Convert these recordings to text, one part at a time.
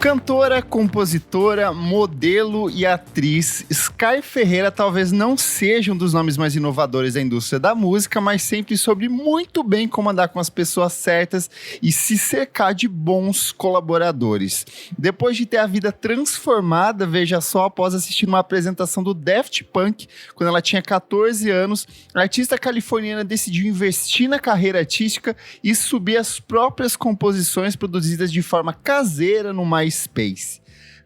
Cantora, compositora, modelo e atriz, Sky Ferreira talvez não seja um dos nomes mais inovadores da indústria da música, mas sempre soube muito bem como andar com as pessoas certas e se cercar de bons colaboradores. Depois de ter a vida transformada, veja só, após assistir uma apresentação do Daft Punk, quando ela tinha 14 anos, a artista californiana decidiu investir na carreira artística e subir as próprias composições produzidas de forma caseira no MySpace.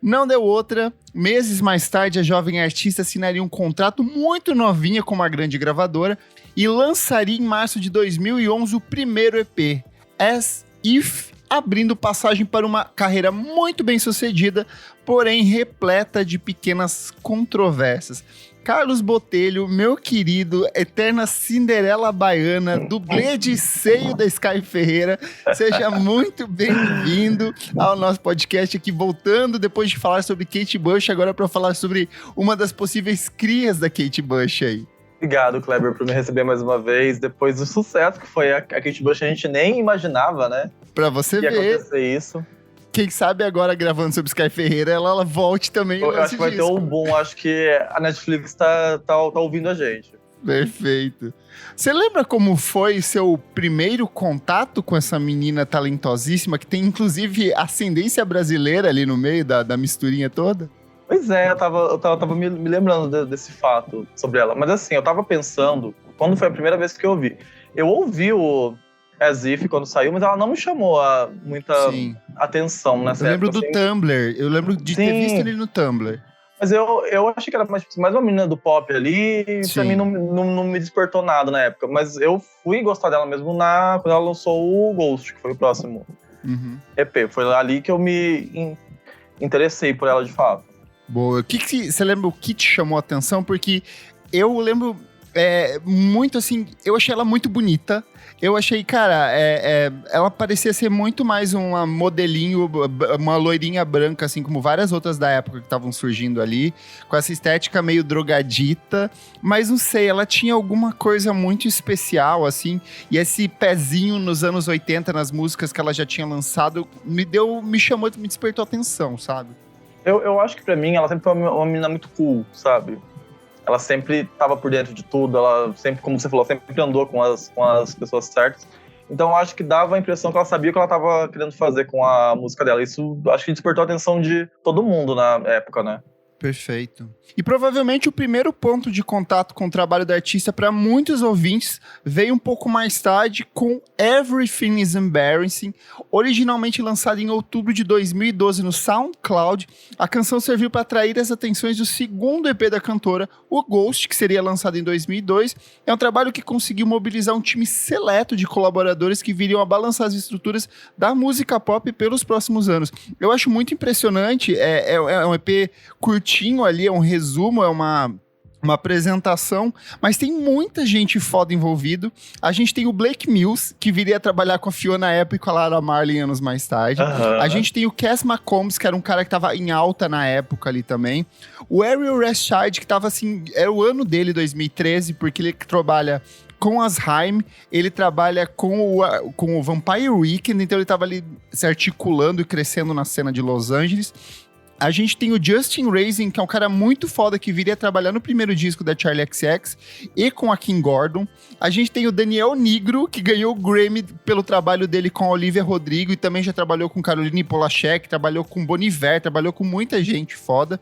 Não deu outra, meses mais tarde a jovem artista assinaria um contrato muito novinha com uma grande gravadora e lançaria em março de 2011 o primeiro EP, As If, abrindo passagem para uma carreira muito bem sucedida, porém repleta de pequenas controvérsias. Carlos Botelho, meu querido, eterna Cinderela baiana, dublê de seio da Sky Ferreira, seja muito bem-vindo ao nosso podcast aqui, voltando depois de falar sobre Kate Bush, agora para falar sobre uma das possíveis crias da Kate Bush aí. Obrigado, Kleber, por me receber mais uma vez, depois do sucesso que foi a Kate Bush, a gente nem imaginava, né? Pra você ver. Ia acontecer isso. Quem sabe agora, gravando sobre Sky Ferreira, ela volte também. Eu acho que vai ter um boom. Acho que a Netflix tá ouvindo a gente. Perfeito. Você lembra como foi seu primeiro contato com essa menina talentosíssima, que tem inclusive ascendência brasileira ali no meio da misturinha toda? Pois é, eu tava me lembrando desse fato sobre ela. Mas assim, eu tava pensando, quando foi a primeira vez que eu ouvi? Eu ouvi o As If quando saiu, mas ela não me chamou muita atenção nessa época. Eu lembro do assim. Tumblr, eu lembro de ter visto ele no Tumblr. Mas eu achei que era mais uma menina do pop ali, e pra mim não me despertou nada na época. Mas eu fui gostar dela mesmo quando ela lançou o Ghost, que foi o próximo EP. Foi ali que eu me interessei por ela de fato. Boa. Você lembra o que te chamou a atenção? Porque eu lembro muito assim, eu achei ela muito bonita. Eu achei, cara, ela parecia ser muito mais uma modelinho, uma loirinha branca, assim como várias outras da época que estavam surgindo ali, com essa estética meio drogadita, mas não sei, ela tinha alguma coisa muito especial, assim, e esse pezinho nos anos 80, nas músicas que ela já tinha lançado, me despertou atenção, sabe? Eu acho que pra mim, ela sempre foi uma menina muito cool, sabe? Ela sempre estava por dentro de tudo, ela sempre, como você falou, sempre andou com as pessoas certas. Então eu acho que dava a impressão que ela sabia o que ela estava querendo fazer com a música dela. Isso acho que despertou a atenção de todo mundo na época, né? Perfeito. E provavelmente o primeiro ponto de contato com o trabalho da artista para muitos ouvintes veio um pouco mais tarde com Everything is Embarrassing, originalmente lançada em outubro de 2012 no SoundCloud. A canção serviu para atrair as atenções do segundo EP da cantora, o Ghost, que seria lançado em 2002. É um trabalho que conseguiu mobilizar um time seleto de colaboradores que viriam a balançar as estruturas da música pop pelos próximos anos. Eu acho muito impressionante, é um EP curtinho ali, é um resumo, é uma apresentação, mas tem muita gente foda envolvido. A gente tem o Blake Mills, que viria a trabalhar com a Fiona Apple e com a Laura Marlin anos mais tarde. A gente tem o Cass McCombs, que era um cara que tava em alta na época ali também. O Ariel Rashad, que tava assim, era o ano dele, 2013, porque ele trabalha com as Haim, ele trabalha com o Vampire Weekend, então ele tava ali se articulando e crescendo na cena de Los Angeles. A gente tem o Justin Raisin, que é um cara muito foda, que viria trabalhar no primeiro disco da Charli XCX e com a Kim Gordon. A gente tem o Daniel Nigro, que ganhou o Grammy pelo trabalho dele com a Olivia Rodrigo e também já trabalhou com Caroline Polachek, trabalhou com Bon Iver, trabalhou com muita gente foda.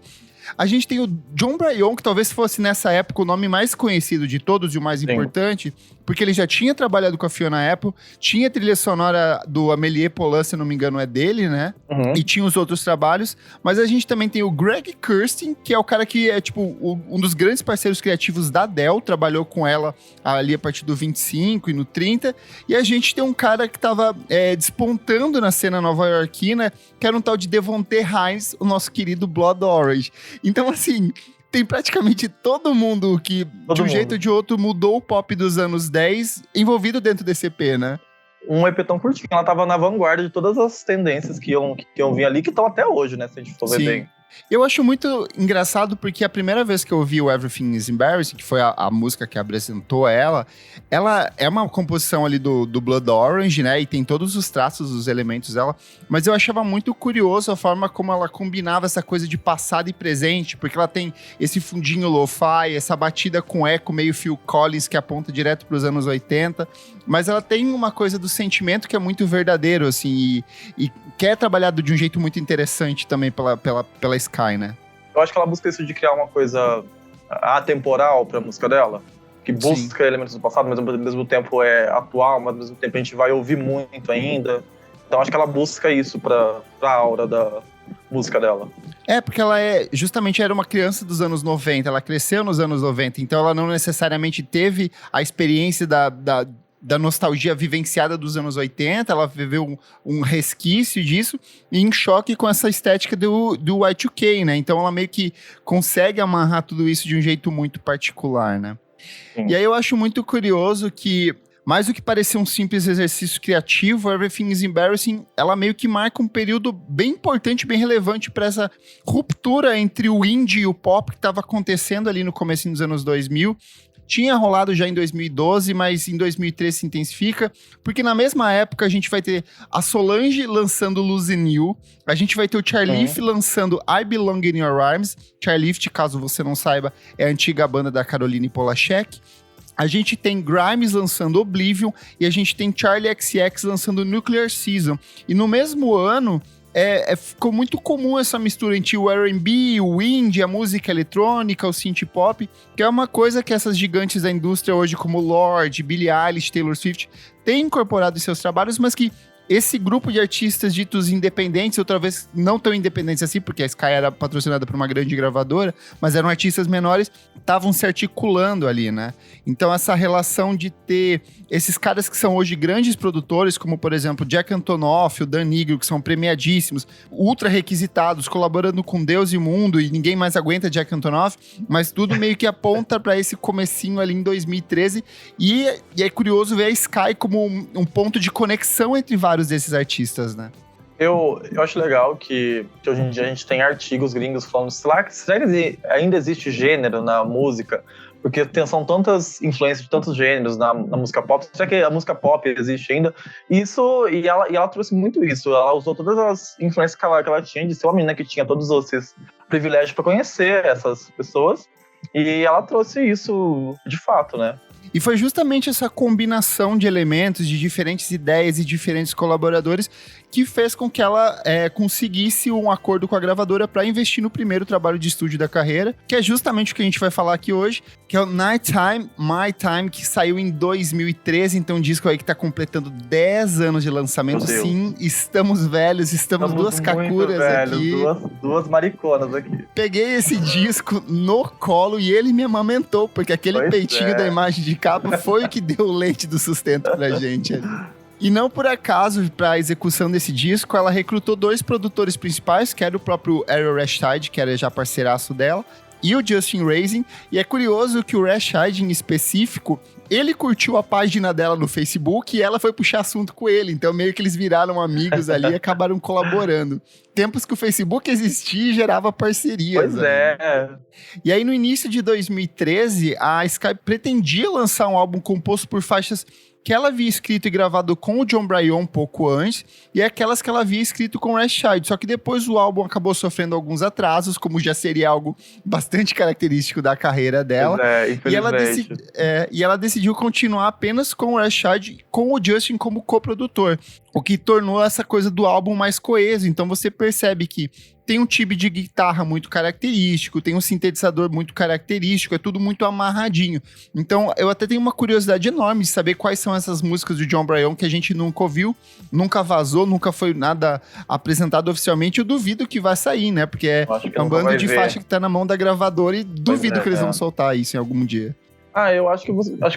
A gente tem o Jon Brion, que talvez fosse nessa época o nome mais conhecido de todos e o mais importante, porque ele já tinha trabalhado com a Fiona Apple, tinha trilha sonora do Amélie Poulain, se não me engano é dele, né? E tinha os outros trabalhos, mas a gente também tem o Greg Kurstin, que é o cara que é tipo um dos grandes parceiros criativos da Adele, trabalhou com ela ali a partir do 25 e no 30, e a gente tem um cara que tava despontando na cena nova-iorquina, que era um tal de Devonte Hines, o nosso querido Blood Orange. Então, assim, tem praticamente todo mundo que, de um jeito ou de outro, mudou o pop dos anos 10 envolvido dentro desse EP, né? Um EP tão curtinho, ela tava na vanguarda de todas as tendências que iam vir ali, que estão até hoje, né? Se a gente for ver bem. Eu acho muito engraçado porque a primeira vez que eu ouvi o Everything is Embarrassing, que foi a música que apresentou ela é uma composição ali do Blood Orange, né? E tem todos os traços, os elementos dela. Mas eu achava muito curioso a forma como ela combinava essa coisa de passado e presente, porque ela tem esse fundinho lo-fi, essa batida com eco meio Phil Collins que aponta direto para os anos 80. Mas ela tem uma coisa do sentimento que é muito verdadeiro, assim, e que é trabalhado de um jeito muito interessante também pela Sky, né? Eu acho que ela busca isso de criar uma coisa atemporal pra música dela, que busca elementos do passado, mas ao mesmo tempo é atual, mas ao mesmo tempo a gente vai ouvir muito ainda. Então acho que ela busca isso pra aura da música dela. Porque ela justamente era uma criança dos anos 90, ela cresceu nos anos 90, então ela não necessariamente teve a experiência da nostalgia vivenciada dos anos 80, ela viveu um resquício disso, e em choque com essa estética do Y2K, né? Então ela meio que consegue amarrar tudo isso de um jeito muito particular, né? Sim. E aí eu acho muito curioso que, mais do que parecer um simples exercício criativo, Everything is Embarrassing, ela meio que marca um período bem importante, bem relevante para essa ruptura entre o indie e o pop que estava acontecendo ali no começo dos anos 2000, tinha rolado já em 2012, mas em 2013 se intensifica, porque na mesma época a gente vai ter a Solange lançando Losing You, a gente vai ter o Charlief lançando I Belong in Your Arms. Charlief, caso você não saiba, é a antiga banda da Caroline Polachek. A gente tem Grimes lançando Oblivion e a gente tem Charli XCX lançando Nuclear Season. E no mesmo ano, ficou muito comum essa mistura entre o R&B, o indie, a música eletrônica, o synth pop, que é uma coisa que essas gigantes da indústria hoje, como Lorde, Billie Eilish, Taylor Swift, têm incorporado em seus trabalhos, mas que esse grupo de artistas ditos independentes, outra vez não tão independentes assim, porque a Sky era patrocinada por uma grande gravadora, mas eram artistas menores, estavam se articulando ali, né? Então essa relação de ter esses caras que são hoje grandes produtores, como por exemplo Jack Antonoff, o Dan Nigro, que são premiadíssimos, ultra requisitados, colaborando com Deus e o mundo, e ninguém mais aguenta Jack Antonoff, mas tudo meio que aponta para esse comecinho ali em 2013, e é curioso ver a Sky como um ponto de conexão entre vários desses artistas, né? Eu acho legal que hoje em dia a gente tem artigos gringos falando, será que ainda existe gênero na música? Porque são tantas influências de tantos gêneros na música pop. Será que a música pop existe ainda? E ela trouxe muito isso. Ela usou todas as influências que ela tinha de ser uma menina que tinha todos esses privilégios para conhecer essas pessoas. E ela trouxe isso de fato, né? E foi justamente essa combinação de elementos, de diferentes ideias e diferentes colaboradores que fez com que ela conseguisse um acordo com a gravadora para investir no primeiro trabalho de estúdio da carreira, que é justamente o que a gente vai falar aqui hoje, que é o Nighttime, My Time, que saiu em 2013, então um disco aí que tá completando 10 anos de lançamento. Sim, estamos velhos, estamos duas kakuras aqui. Duas mariconas aqui. Peguei esse disco no colo e ele me amamentou, porque aquele peitinho da imagem de capa foi o que deu o leite do sustento pra gente ali. E não por acaso, para a execução desse disco, ela recrutou 2 produtores principais, que era o próprio Ariel Rashid, que era já parceiraço dela, e o Justin Raising. E é curioso que o Rashid, em específico, ele curtiu a página dela no Facebook e ela foi puxar assunto com ele. Então, meio que eles viraram amigos ali e acabaram colaborando. Tempos que o Facebook existia e gerava parcerias. Pois é. E aí, no início de 2013, a Sky pretendia lançar um álbum composto por faixas que ela havia escrito e gravado com o Jon Brion um pouco antes, e aquelas que ela havia escrito com o Rashid. Só que depois o álbum acabou sofrendo alguns atrasos, como já seria algo bastante característico da carreira dela. E ela decidiu continuar apenas com o Rashid, com o Justin como coprodutor, o que tornou essa coisa do álbum mais coeso. Então você percebe que tem um timbre de guitarra muito característico, tem um sintetizador muito característico, é tudo muito amarradinho. Então, eu até tenho uma curiosidade enorme de saber quais são essas músicas do Jon Brion que a gente nunca ouviu, nunca vazou, nunca foi nada apresentado oficialmente. Eu duvido que vai sair, né? Porque é um bando de faixa que tá na mão da gravadora e duvido que eles vão soltar isso em algum dia. Eu acho que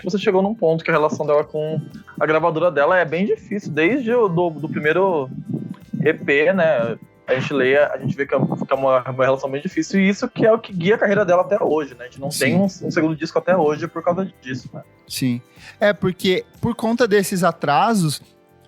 você chegou num ponto que a relação dela com a gravadora dela é bem difícil, desde do primeiro EP, né? A gente vê que é uma relação bem difícil, e isso que é o que guia a carreira dela até hoje, né? A gente não tem um segundo disco até hoje por causa disso, né? Sim. Porque por conta desses atrasos,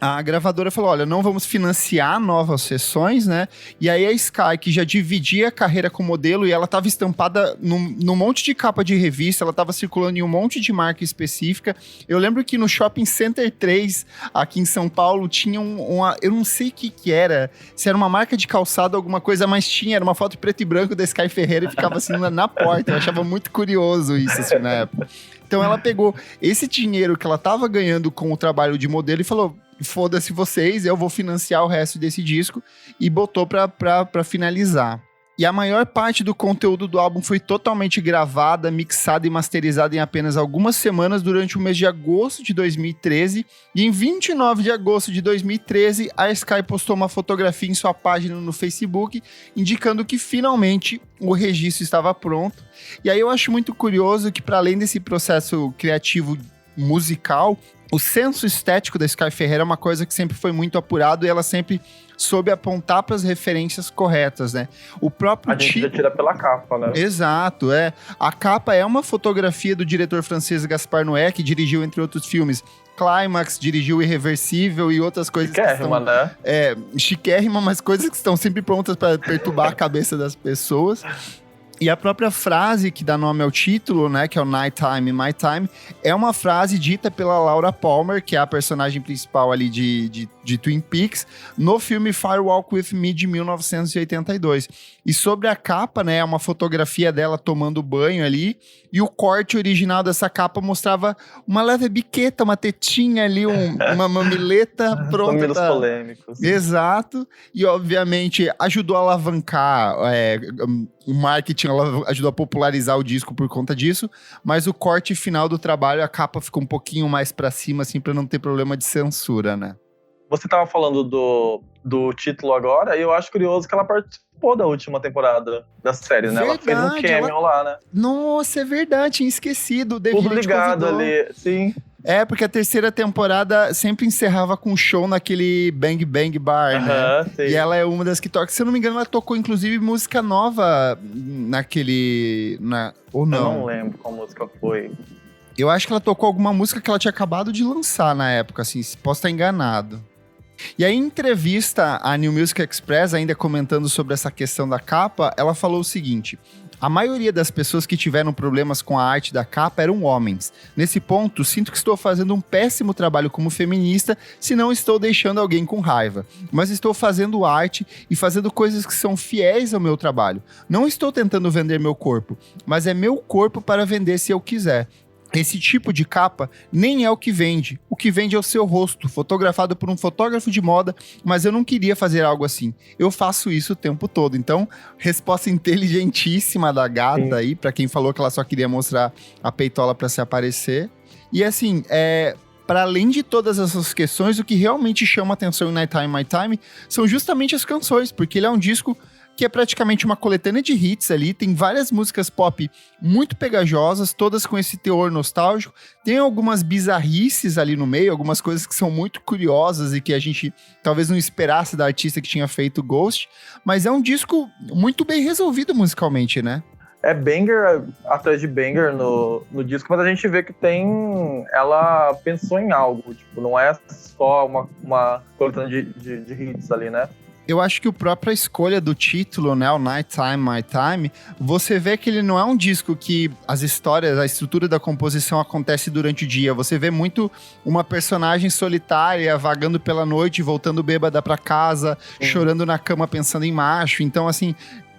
a gravadora falou, olha, não vamos financiar novas sessões, né? E aí a Sky, que já dividia a carreira com modelo, e ela estava estampada num monte de capa de revista, ela estava circulando em um monte de marca específica. Eu lembro que no Shopping Center 3, aqui em São Paulo, tinha uma... Eu não sei o que era, se era uma marca de calçado, alguma coisa, mas tinha, era uma foto preto e branco da Sky Ferreira e ficava assim na porta. Eu achava muito curioso isso, assim, na época. Então ela pegou esse dinheiro que ela estava ganhando com o trabalho de modelo e falou, foda-se vocês, eu vou financiar o resto desse disco, e botou pra finalizar. E a maior parte do conteúdo do álbum foi totalmente gravada, mixada e masterizada em apenas algumas semanas durante o mês de agosto de 2013. E em 29 de agosto de 2013, a Sky postou uma fotografia em sua página no Facebook, indicando que finalmente o registro estava pronto. E aí eu acho muito curioso que, para além desse processo criativo musical, o senso estético da Sky Ferreira é uma coisa que sempre foi muito apurado, e ela sempre soube apontar para as referências corretas, né? O próprio a gente já tira pela capa, né? Exato, é. A capa é uma fotografia do diretor francês Gaspar Noé, que dirigiu, entre outros filmes, Climax, dirigiu Irreversível e outras coisas chiquérrima, que estão... né? Chiquérrima, mas coisas que estão sempre prontas para perturbar a cabeça das pessoas. E a própria frase que dá nome ao título, né, que é o Nighttime, My Time, é uma frase dita pela Laura Palmer, que é a personagem principal ali de Twin Peaks, no filme Firewalk With Me, de 1982. E sobre a capa, né, é uma fotografia dela tomando banho ali, e o corte original dessa capa mostrava uma leve biqueta, uma tetinha ali, uma mamileta pronta. Mamilos polêmicos. Exato. E, obviamente, ajudou a alavancar o marketing, ela ajudou a popularizar o disco por conta disso, mas o corte final do trabalho, a capa ficou um pouquinho mais pra cima, assim, pra não ter problema de censura, né? Você tava falando do título agora, e eu acho curioso que ela participou da última temporada da série, né? Verdade, ela fez um cameo lá, né? Nossa, é verdade, tinha esquecido. O David Tudo ligado ali, sim. É, porque a terceira temporada sempre encerrava com um show naquele Bang Bang Bar, né? Sim. E ela é uma das que toca. Se eu não me engano, ela tocou, inclusive, música nova naquele... Ou não? Eu não lembro qual música foi. Eu acho que ela tocou alguma música que ela tinha acabado de lançar na época, assim, posso estar enganado. E aí, em entrevista à New Music Express, ainda comentando sobre essa questão da capa, ela falou o seguinte: a maioria das pessoas que tiveram problemas com a arte da capa eram homens. Nesse ponto, sinto que estou fazendo um péssimo trabalho como feminista, se não estou deixando alguém com raiva. Mas estou fazendo arte e fazendo coisas que são fiéis ao meu trabalho. Não estou tentando vender meu corpo, mas é meu corpo para vender se eu quiser. Esse tipo de capa nem é o que vende. O que vende é o seu rosto, fotografado por um fotógrafo de moda, mas eu não queria fazer algo assim. Eu faço isso o tempo todo. Então, resposta inteligentíssima da gata aí, pra quem falou que ela só queria mostrar a peitola pra se aparecer. E assim, para além de todas essas questões, o que realmente chama atenção em Nighttime, My Time são justamente as canções, porque ele é um disco que é praticamente uma coletânea de hits ali, tem várias músicas pop muito pegajosas, todas com esse teor nostálgico, tem algumas bizarrices ali no meio, algumas coisas que são muito curiosas e que a gente talvez não esperasse da artista que tinha feito Ghost, mas é um disco muito bem resolvido musicalmente, né? É banger atrás de banger no disco, mas a gente vê que ela pensou em algo, tipo, não é só uma coletânea de hits ali, né? Eu acho que a própria escolha do título, né, o Nighttime, My Time, você vê que ele não é um disco que as histórias, a estrutura da composição acontece durante o dia. Você vê muito uma personagem solitária vagando pela noite, voltando bêbada pra casa, chorando na cama pensando em macho. Então, assim,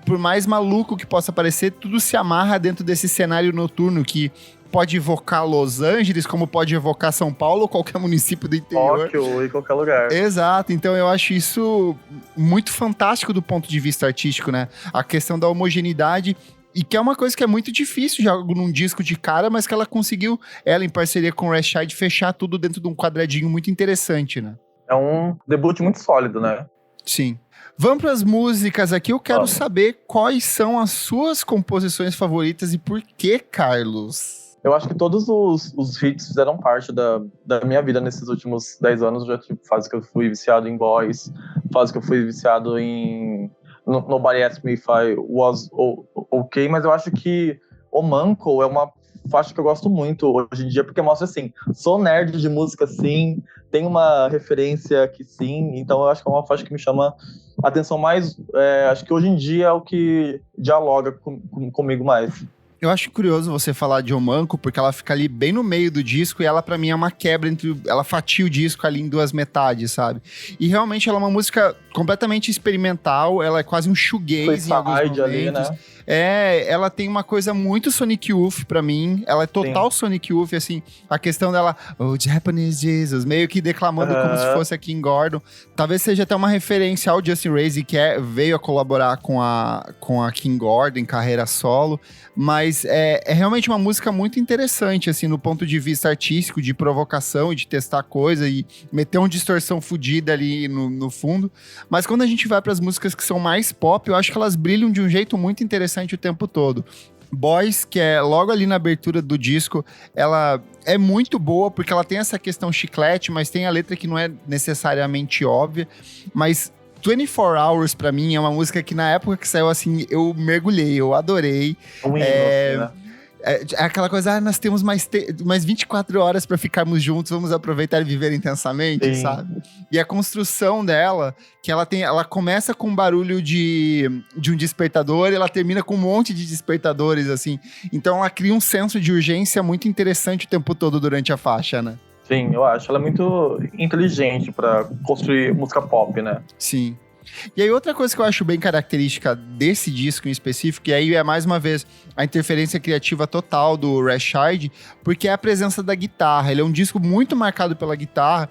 por mais maluco que possa parecer, tudo se amarra dentro desse cenário noturno que pode evocar Los Angeles, como pode evocar São Paulo ou qualquer município do interior. Tóquio, em qualquer lugar. Exato, então eu acho isso muito fantástico do ponto de vista artístico, né? A questão da homogeneidade, e que é uma coisa que é muito difícil já num disco de cara, mas que ela conseguiu, ela em parceria com o Rashid, fechar tudo dentro de um quadradinho muito interessante, né? É um debut muito sólido, né? Sim. Vamos para as músicas aqui, eu quero saber quais são as suas composições favoritas e por que, Carlos? Eu acho que todos os hits fizeram parte da minha vida nesses últimos 10 anos. Já tive fase que eu fui viciado em Boys, fase que eu fui viciado em Nobody Asked Me If I Was Okay, mas eu acho que o Manco é uma faixa que eu gosto muito hoje em dia, porque mostra assim, sou nerd de música sim, tem uma referência que sim, então eu acho que é uma faixa que me chama a atenção mais, acho que hoje em dia é o que dialoga comigo mais. Eu acho curioso você falar de Omanco, porque ela fica ali bem no meio do disco e ela, pra mim, é uma quebra entre... Ela fatia o disco ali em duas metades, sabe? E realmente ela é uma música completamente experimental, ela é quase um shoegaze em alguns momentos. Ali, né? Ela tem uma coisa muito Sonic Youth pra mim, ela é total Sim. Sonic Youth, assim, a questão dela, oh, Japanese Jesus, meio que declamando como se fosse a King Gordon, talvez seja até uma referência ao Justin Raze, que veio a colaborar com a King Gordon em carreira solo, mas é realmente uma música muito interessante, assim, no ponto de vista artístico, de provocação e de testar coisa e meter uma distorção fodida ali no fundo, mas quando a gente vai pras músicas que são mais pop, eu acho que elas brilham de um jeito muito interessante o tempo todo. Boys, que é logo ali na abertura do disco, ela é muito boa, porque ela tem essa questão chiclete, mas tem a letra que não é necessariamente óbvia, mas 24 Hours, pra mim, é uma música que na época que saiu, assim, eu mergulhei, eu adorei. Né? É aquela coisa, nós temos mais 24 horas pra ficarmos juntos, vamos aproveitar e viver intensamente, Sim. sabe? E a construção dela, que ela começa com um barulho de um despertador e ela termina com um monte de despertadores, assim. Então ela cria um senso de urgência muito interessante o tempo todo durante a faixa, né? Sim, eu acho. Ela é muito inteligente pra construir música pop, né? Sim. E aí outra coisa que eu acho bem característica desse disco em específico, e aí é mais uma vez a interferência criativa total do Rashid, porque é a presença da guitarra. Ele é um disco muito marcado pela guitarra,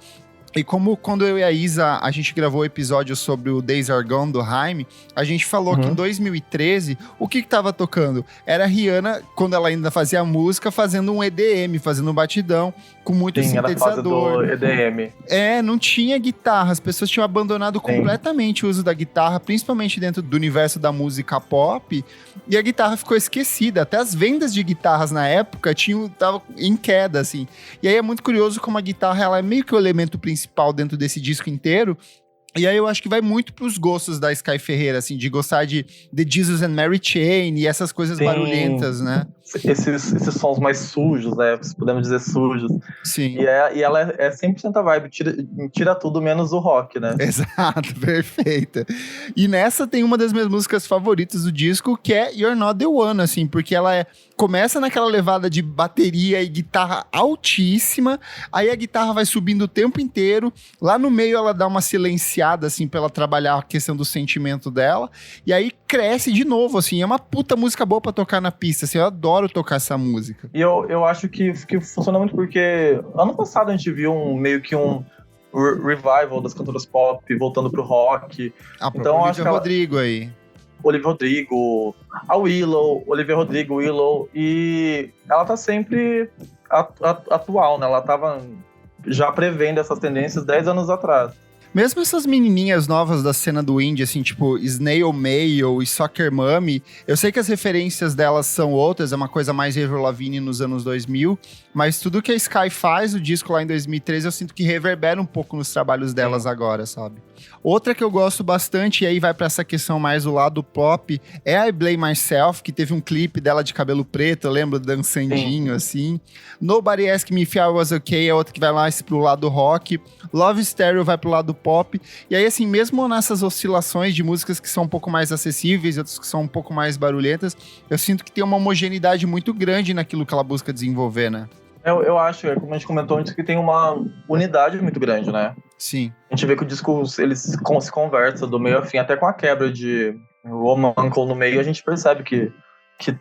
e como quando eu e a Isa, a gente gravou o episódio sobre o Days Are Gone, do Haim, a gente falou que em 2013, o que tava tocando? Era a Rihanna, quando ela ainda fazia música, fazendo um EDM, fazendo um batidão, com muito sintetizador. Ela fazia do EDM. Não tinha guitarra, as pessoas tinham abandonado completamente o uso da guitarra, principalmente dentro do universo da música pop, e a guitarra ficou esquecida. Até as vendas de guitarras na época tava em queda, assim. E aí é muito curioso como a guitarra ela é meio que o elemento principal dentro desse disco inteiro. E aí eu acho que vai muito pros gostos da Sky Ferreira, assim, de gostar de The Jesus and Mary Chain e essas coisas barulhentas, né? Esses sons mais sujos, né? Podemos dizer sujos. Sim. E ela é 100% a vibe, tira tudo menos o rock, né? Exato, perfeita. E nessa tem uma das minhas músicas favoritas do disco, que é You're Not The One, assim, porque ela começa naquela levada de bateria e guitarra altíssima, aí a guitarra vai subindo o tempo inteiro, lá no meio ela dá uma silenciada, assim, pra ela trabalhar a questão do sentimento dela, e aí cresce de novo, assim, é uma puta música boa pra tocar na pista, assim, eu adoro tocar essa música. E eu acho que funciona muito porque ano passado a gente viu meio que um revival das cantoras pop voltando pro rock. Então Olivia Rodrigo aí. Olivia Rodrigo, a Olivia Rodrigo, Willow, e ela tá sempre atual, né? Ela tava já prevendo essas tendências 10 anos atrás. Mesmo essas menininhas novas da cena do indie, assim, tipo Snail Mail e Soccer Mommy, eu sei que as referências delas são outras, é uma coisa mais Avril Lavigne nos anos 2000, mas tudo que a Sky faz, o disco lá em 2013, eu sinto que reverbera um pouco nos trabalhos delas agora, sabe? Outra que eu gosto bastante, e aí vai pra essa questão mais do lado pop, é I Blame Myself, que teve um clipe dela de cabelo preto, eu lembro, dançandinho, assim. Nobody Ask Me If I Was Okay é outra que vai mais pro lado rock. Love Stereo vai pro lado pop. E aí, assim, mesmo nessas oscilações de músicas que são um pouco mais acessíveis, outras que são um pouco mais barulhentas, eu sinto que tem uma homogeneidade muito grande naquilo que ela busca desenvolver, né? Eu acho, como a gente comentou antes, que tem uma unidade muito grande, né? Sim. A gente vê que o disco, eles se conversa do meio a fim, até com a quebra de Omanco no meio, a gente percebe que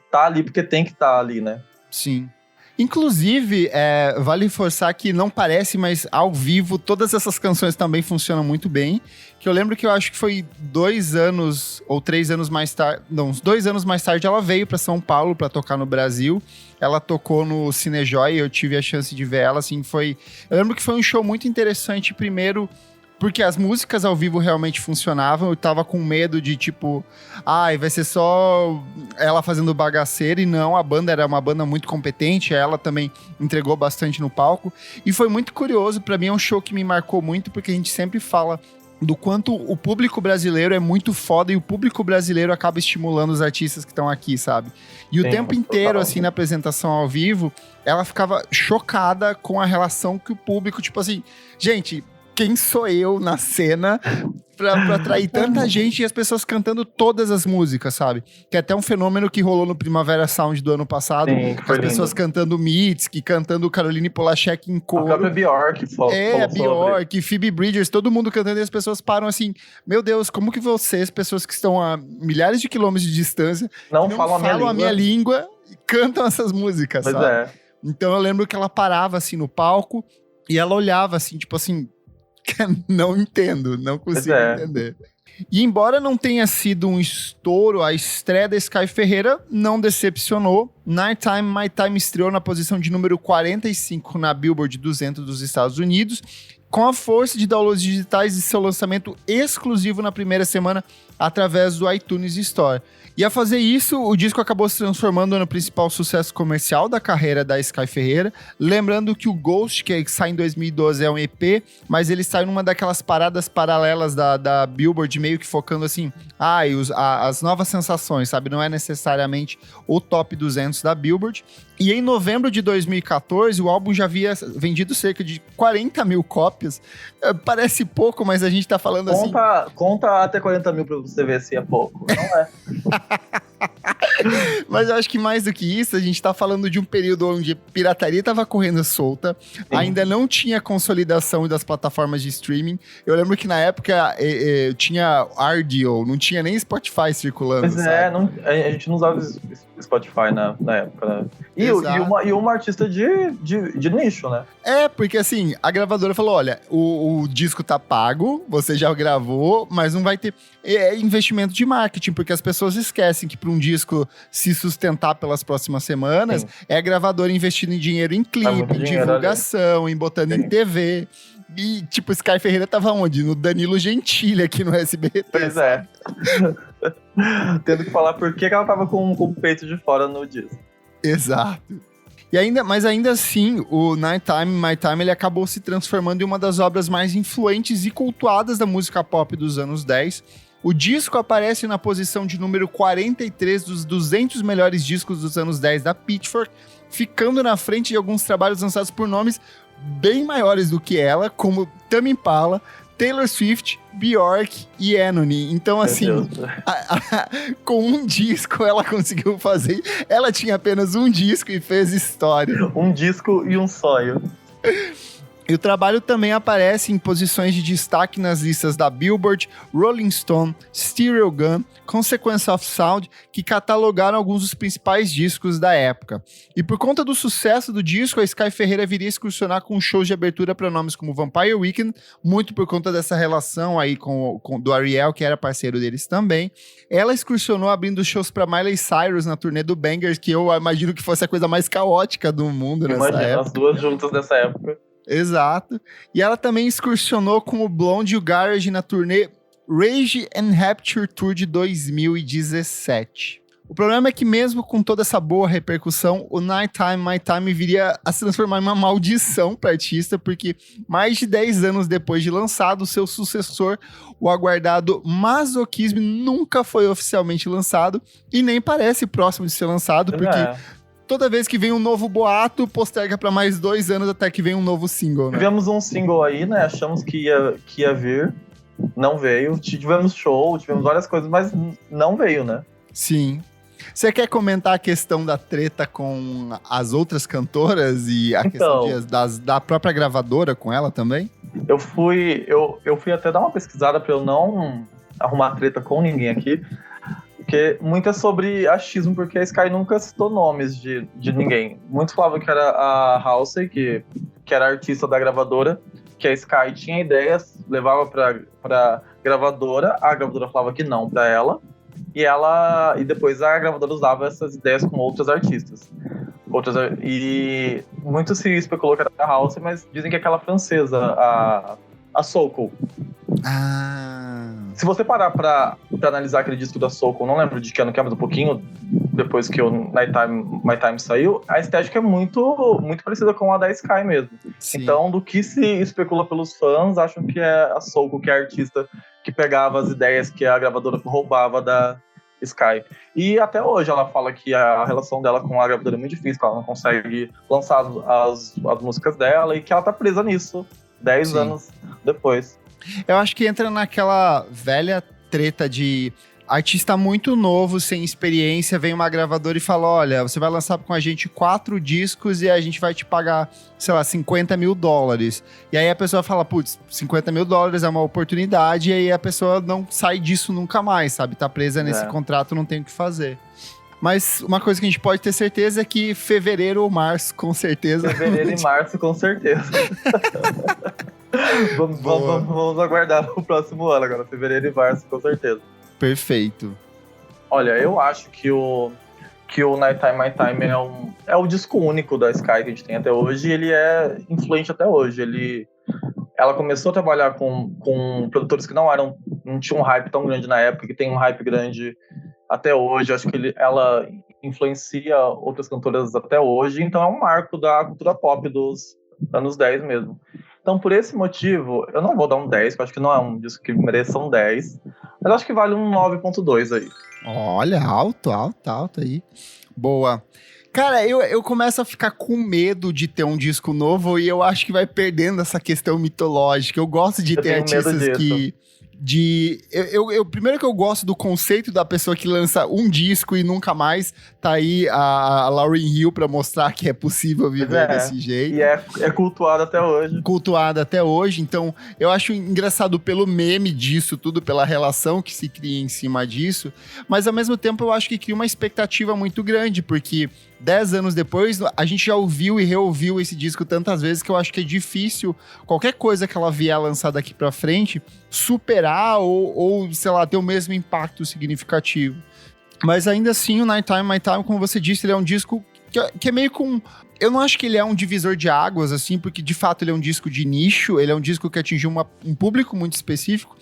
tá ali porque tem que estar ali, né? Sim. Inclusive, vale reforçar que não parece, mas ao vivo todas essas canções também funcionam muito bem. Que eu lembro que eu acho que foi 2 anos ou 3 anos mais tarde, não, uns 2 anos mais tarde ela veio para São Paulo para tocar no Brasil. Ela tocou no Cinejoy, eu tive a chance de ver ela, assim, eu lembro que foi um show muito interessante, primeiro porque as músicas ao vivo realmente funcionavam, eu tava com medo de, tipo, vai ser só ela fazendo bagaceira, e não, a banda era uma banda muito competente, ela também entregou bastante no palco, e foi muito curioso, pra mim é um show que me marcou muito, porque a gente sempre fala do quanto o público brasileiro é muito foda e o público brasileiro acaba estimulando os artistas que estão aqui, sabe? E o tempo inteiro, assim, na apresentação ao vivo, ela ficava chocada com a relação que o público, tipo assim, gente, quem sou eu na cena pra atrair tanta gente e as pessoas cantando todas as músicas, sabe? Que é até um fenômeno que rolou no Primavera Sound do ano passado, com as pessoas cantando Mitski, cantando Caroline Polachek em coro. A própria Bjork a Bjork, Phoebe Bridgers, todo mundo cantando e as pessoas param assim, meu Deus, como que vocês, pessoas que estão a milhares de quilômetros de distância, não falam a minha língua e cantam essas músicas, pois sabe? É. Então eu lembro que ela parava assim no palco e ela olhava assim, tipo assim, não entendo, não consigo entender. E embora não tenha sido um estouro, a estreia da Sky Ferreira não decepcionou. Nighttime My Time estreou na posição de número 45 na Billboard 200 dos Estados Unidos, com a força de downloads digitais e seu lançamento exclusivo na primeira semana através do iTunes Store. E a fazer isso, o disco acabou se transformando no principal sucesso comercial da carreira da Sky Ferreira. Lembrando que o Ghost, que sai em 2012, é um EP, mas ele sai numa daquelas paradas paralelas da Billboard, meio que focando assim, as novas sensações, sabe? Não é necessariamente o top 200 da Billboard. E em novembro de 2014, o álbum já havia vendido cerca de 40 mil cópias. Parece pouco, mas a gente tá falando assim... Conta até 40 mil pra você ver se é pouco, não é? Mas eu acho que mais do que isso, a gente tá falando de um período onde pirataria tava correndo solta, ainda não tinha consolidação das plataformas de streaming. Eu lembro que na época tinha RDO, não tinha nem Spotify circulando. Pois a gente não usava Spotify na época, né? E uma artista de nicho, né? Porque assim, a gravadora falou, olha, o disco tá pago, você já gravou, mas não vai ter investimento de marketing, porque as pessoas esquecem que para um disco se sustentar pelas próximas semanas, é a gravadora investindo em dinheiro em clipe, em divulgação, em botando em TV. E, tipo, Sky Ferreira tava onde? No Danilo Gentili aqui no SBT. Pois é. Tendo que falar por que ela tava com o peito de fora no disco. Exato. Mas ainda assim, o Nighttime, My Time, ele acabou se transformando em uma das obras mais influentes e cultuadas da música pop dos anos 10. O disco aparece na posição de número 43 dos 200 melhores discos dos anos 10 da Pitchfork, ficando na frente de alguns trabalhos lançados por nomes bem maiores do que ela, como Tame Impala, Taylor Swift, Bjork e Anohni. Então, assim, com um disco ela conseguiu fazer... Ela tinha apenas um disco e fez história. Um disco e um sonho. E o trabalho também aparece em posições de destaque nas listas da Billboard, Rolling Stone, Stereo Gun, Consequence of Sound, que catalogaram alguns dos principais discos da época. E por conta do sucesso do disco, a Sky Ferreira viria excursionar com shows de abertura para nomes como Vampire Weekend, muito por conta dessa relação aí com do Ariel, que era parceiro deles também. Ela excursionou abrindo shows para Miley Cyrus na turnê do Bangers, que eu imagino que fosse a coisa mais caótica do mundo nessa época. As duas juntas nessa época. Exato. E ela também excursionou com o Blonde e o Garage na turnê Rage and Rapture Tour de 2017. O problema é que mesmo com toda essa boa repercussão, o Nighttime My Time viria a se transformar em uma maldição para artista, porque mais de 10 anos depois de lançado, seu sucessor, o aguardado Masochism, nunca foi oficialmente lançado e nem parece próximo de ser lançado, porque... Toda vez que vem um novo boato, posterga pra mais 2 anos até que vem um novo single, né? Tivemos um single aí, né? Achamos que ia vir. Não veio. Tivemos show, tivemos várias coisas, mas não veio, né? Sim. Você quer comentar a questão da treta com as outras cantoras e a questão da própria gravadora com ela também? Eu fui até dar uma pesquisada pra eu não arrumar treta com ninguém aqui. Porque muito é sobre achismo, porque a Sky nunca citou nomes de ninguém. Muitos falavam que era a Halsey, que era a artista da gravadora, que a Sky tinha ideias, levava pra gravadora, a gravadora falava que não pra ela, e depois a gravadora usava essas ideias com outras artistas. E muito se especulou que era a Halsey, mas dizem que é aquela francesa, a Soulcall. Ah. Se você parar pra analisar aquele disco da Soulcall, não lembro de que ano que é, mas um pouquinho depois que o Nighttime My Time saiu, a estética é muito, muito parecida com a da Sky mesmo. Sim. Então, do que se especula pelos fãs, acham que é a Soulko, que é a artista que pegava as ideias que a gravadora roubava da Sky. E até hoje ela fala que a relação dela com a gravadora é muito difícil, que ela não consegue lançar as músicas dela e que ela tá presa nisso 10 anos depois. Eu acho que entra naquela velha treta de artista muito novo, sem experiência, vem uma gravadora e fala, olha, você vai lançar com a gente 4 discos e a gente vai te pagar, sei lá, $50 mil. E aí a pessoa fala, putz, $50 mil é uma oportunidade, e aí a pessoa não sai disso nunca mais, sabe? Tá presa nesse contrato, não tem o que fazer. Mas uma coisa que a gente pode ter certeza é que fevereiro ou março, com certeza. Fevereiro e março, com certeza. vamos aguardar o próximo ano agora, fevereiro e março, com certeza. Perfeito. Olha, eu acho que o Nighttime My Time é o disco único da Sky que a gente tem até hoje, e ele é influente até hoje. Ela começou a trabalhar com produtores que não tinham um hype tão grande na época, que tem um hype grande até hoje. Eu acho que ela influencia outras cantoras até hoje, então é um marco da cultura pop dos anos 10 mesmo. Então, por esse motivo, eu não vou dar um 10, porque eu acho que não é um disco que mereça um 10, mas acho que vale um 9.2 aí. Olha, alto aí. Boa. Cara, eu começo a ficar com medo de ter um disco novo e eu acho que vai perdendo essa questão mitológica. Eu gosto de ter artistas que... Primeiro que eu gosto do conceito da pessoa que lança um disco e nunca mais. Tá aí a Lauryn Hill pra mostrar que é possível viver desse jeito. E é cultuada até hoje. Cultuada até hoje. Então, eu acho engraçado pelo meme disso tudo, pela relação que se cria em cima disso. Mas, ao mesmo tempo, eu acho que cria uma expectativa muito grande, porque 10 anos depois, a gente já ouviu e reouviu esse disco tantas vezes que eu acho que é difícil qualquer coisa que ela vier lançar daqui pra frente superar ou, sei lá, ter o mesmo impacto significativo. Mas ainda assim, o Nighttime My Time, como você disse, ele é um disco que é meio com... Eu não acho que ele é um divisor de águas, assim, porque de fato ele é um disco de nicho, ele é um disco que atingiu um público muito específico,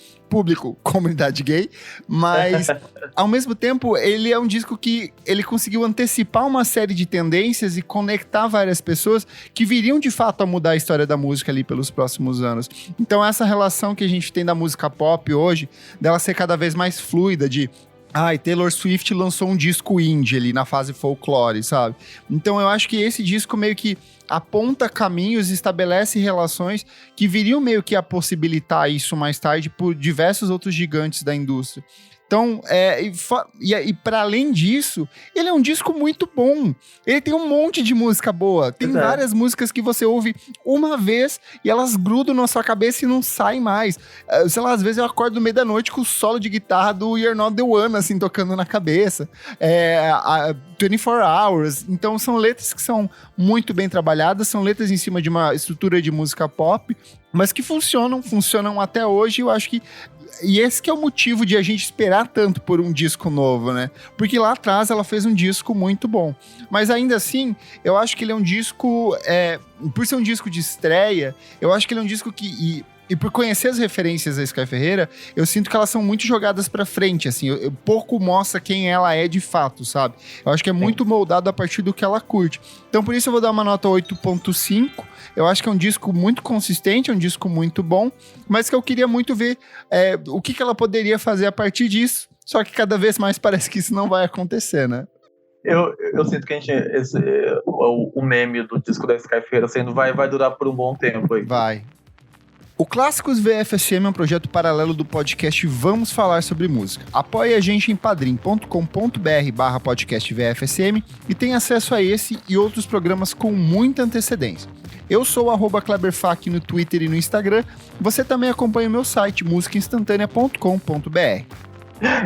comunidade gay, mas ao mesmo tempo ele é um disco que ele conseguiu antecipar uma série de tendências e conectar várias pessoas que viriam de fato a mudar a história da música ali pelos próximos anos. Então essa relação que a gente tem da música pop hoje, dela ser cada vez mais fluida, de Taylor Swift lançou um disco indie ali na fase folclore, sabe? Então eu acho que esse disco meio que aponta caminhos e estabelece relações que viriam meio que a possibilitar isso mais tarde por diversos outros gigantes da indústria. Então, e para além disso, ele é um disco muito bom. Ele tem um monte de música boa. Tem várias músicas que você ouve uma vez e elas grudam na sua cabeça e não saem mais. Sei lá, às vezes eu acordo no meio da noite com o solo de guitarra do You're Not The One, assim, tocando na cabeça. 24 Hours. Então, são letras que são muito bem trabalhadas, são letras em cima de uma estrutura de música pop, mas que funcionam até hoje. Eu acho que e esse que é o motivo de a gente esperar tanto por um disco novo, né? Porque lá atrás ela fez um disco muito bom. Mas ainda assim, eu acho que ele é um disco... por ser um disco de estreia, eu acho que ele é um disco que... E por conhecer as referências da Sky Ferreira, eu sinto que elas são muito jogadas pra frente, assim. Pouco mostra quem ela é de fato, sabe? Eu acho que é muito moldado a partir do que ela curte. Então, por isso eu vou dar uma nota 8.5. Eu acho que é um disco muito consistente, é um disco muito bom, mas que eu queria muito ver o que ela poderia fazer a partir disso. Só que cada vez mais parece que isso não vai acontecer, né? Eu sinto que o meme do disco da Sky Ferreira vai durar por um bom tempo aí. Vai. O Clássicos VFSM é um projeto paralelo do podcast Vamos Falar Sobre Música. Apoie a gente em padrim.com.br/podcast VFSM e tem acesso a esse e outros programas com muita antecedência. Eu sou o @KleberFak no Twitter e no Instagram. Você também acompanha o meu site, musicainstantanea.com.br.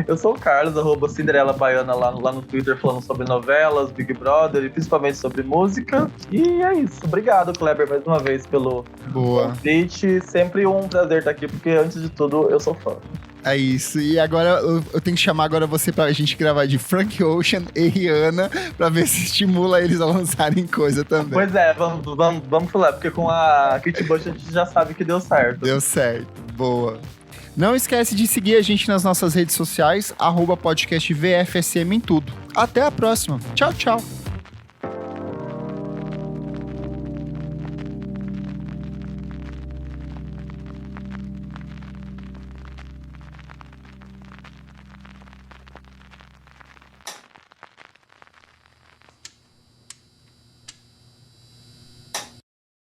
Eu sou o Carlos, @Cinderela Baiana lá no Twitter, falando sobre novelas, Big Brother e principalmente sobre música. E é isso. Obrigado, Kleber, mais uma vez pelo convite. Sempre um prazer estar aqui, porque antes de tudo, eu sou fã. É isso. E agora eu tenho que chamar agora você pra gente gravar de Frank Ocean e Rihanna pra ver se estimula eles a lançarem coisa também. Pois é, vamos falar, porque com a Kate Bush a gente já sabe que deu certo. Deu certo. Boa. Não esquece de seguir a gente nas nossas redes sociais, @podcastvfsm em tudo. Até a próxima. Tchau, tchau.